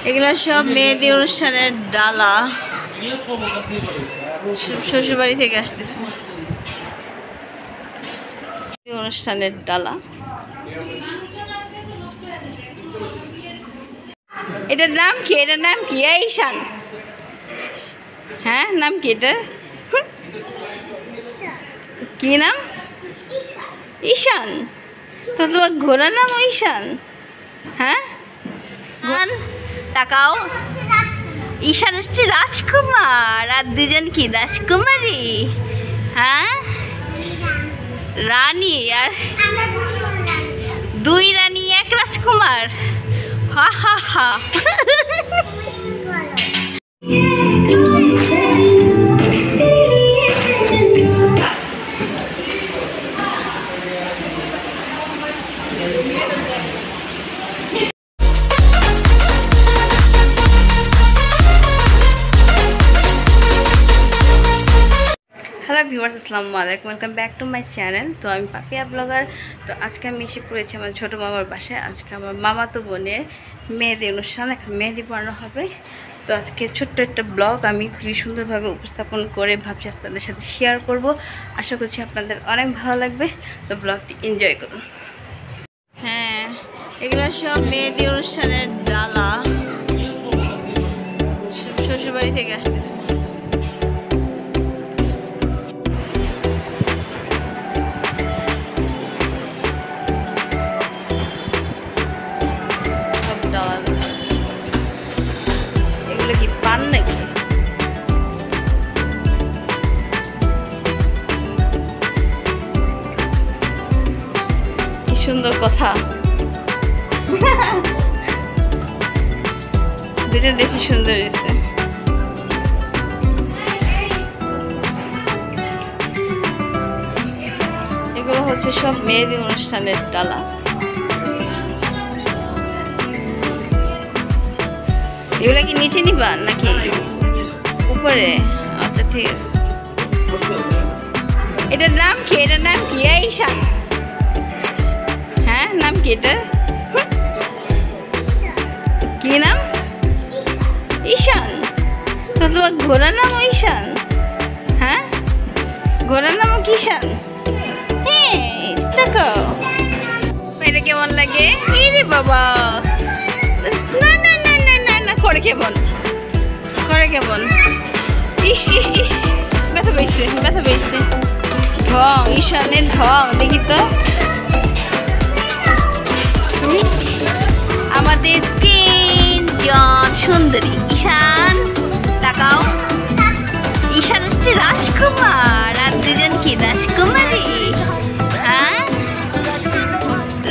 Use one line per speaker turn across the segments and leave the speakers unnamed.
এগুলো সব মেহেদি অনুষ্ঠানের ডালা, শ্বশুরবাড়ি থেকে আসতেছে। অনুষ্ঠানের ডালা, এটার নাম কি? এটার নাম কি? ঈশান, হ্যাঁ নাম কি এটা? কি নাম? ঈশান। তো তোমার ঘোড়ার নাম ঈশান? হ্যাঁ তাকাও, ঈশান হচ্ছে রাজকুমার, আর দুজন কি রাজকুমারী? হ্যাঁ রানী, আর দুই রানী এক রাজকুমার। হা হা হা। হ্যালো ভিউয়ার্স, আসসালামু আলাইকুম, welcome back to my channel. তো আমি পাপিয়া ব্লগার। তো আজকে আমি এসে পড়েছি আমার ছোটো মামার বাসায়। আজকে আমার মামাতো বোনের মেহেদি অনুষ্ঠান, এখন মেহেদি পড়ানো হবে। তো আজকে ছোট্ট একটা ব্লগ আমি খুবই সুন্দরভাবে উপস্থাপন করে ভাবছি আপনাদের সাথে শেয়ার করব। আশা করছি আপনাদের অনেক ভালো লাগবে। তো ব্লগটি এনজয় করুন। হ্যাঁ, এগুলো সব মেহেদি অনুষ্ঠানের ডালা, শ্বশুরবাড়ি থেকে আসতেছে। এগুলো কি পান নাকি? কি সুন্দর কথা। দুটো বেশি সুন্দর হয়েছে। এগুলো হচ্ছে সব মেহেদি অনুষ্ঠানের ডালা। এগুলো কি নিচে নিবা নাকি উপরে? আচ্ছা ঠিক আছে। এটার নাম কি? এটার নাম কি? ঈশান, হ্যাঁ নাম কি এটা? কি নাম? ঈশান। তো তোমার ঘোড়ার নাম ঈশান? হ্যাঁ ঘোড়ার নাম ঈশান। হ্যাঁ দেখো এটা কেমন লাগে। রে বাবা, না না না না না না, করে কেমন, করে কেমন। ইস ইস ইস, ব্যথা পেয়েছে, ব্যথা পেয়েছে। ঢং, ঈশানের ঢং দেখি তো। আমাদের তিনজন সুন্দরী। ঈশান তাকাও, ঈশান হচ্ছে রাজকুমার, আর দুজন কি রাজকুমারী? হ্যাঁ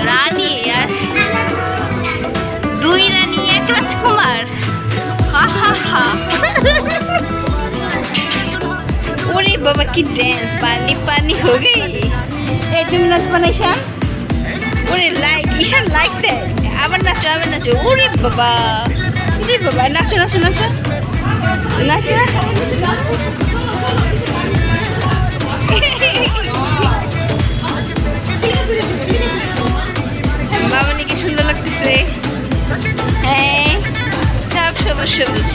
রানী, আর দুই রানী এক রাজকুমার। হা হা হা। ওরে বাবা কি ড্যান্স, পানি পানি হো গে। এই তুমি নাচবা না ঈশান? ওরে লাইক, ঈশান লাইক দেয়। আবার নাচো, আবার নাচো। ওরে বাবা, ওরে বাবা, নাচো নাচো নাচো নাচো। বাবা নাকি সুন্দর লাগতেছে। হ্যাঁ সব সবুজ সবুজ।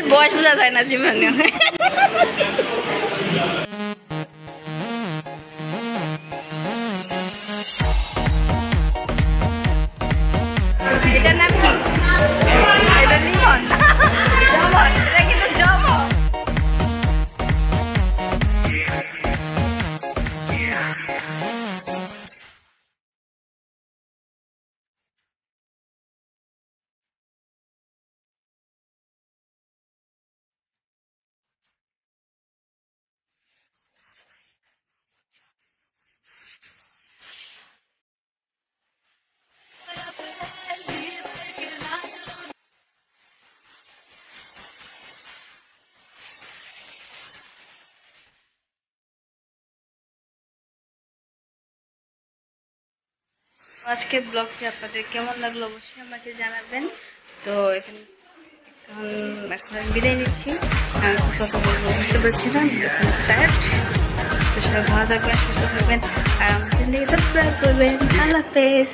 গাড়ির বয়স বোঝা যায় না জীবনে। এটার নাম কি? এটা লিমন। জমন, এটা কিন্তু জমন। আজকে ব্লগটি আপনাদের কেমন লাগলো অবশ্যই আমাকে জানাবেন। তো এখন আমি বিদায় নিচ্ছি। কথা বলবো বুঝতে পারছিলাম, টায়ার্ড। তো সবাই ভালো থাকবেন, সুস্থ থাকবেন, আর আমাদের সাবস্ক্রাইব করবেন। আল্লাহ হাফেজ।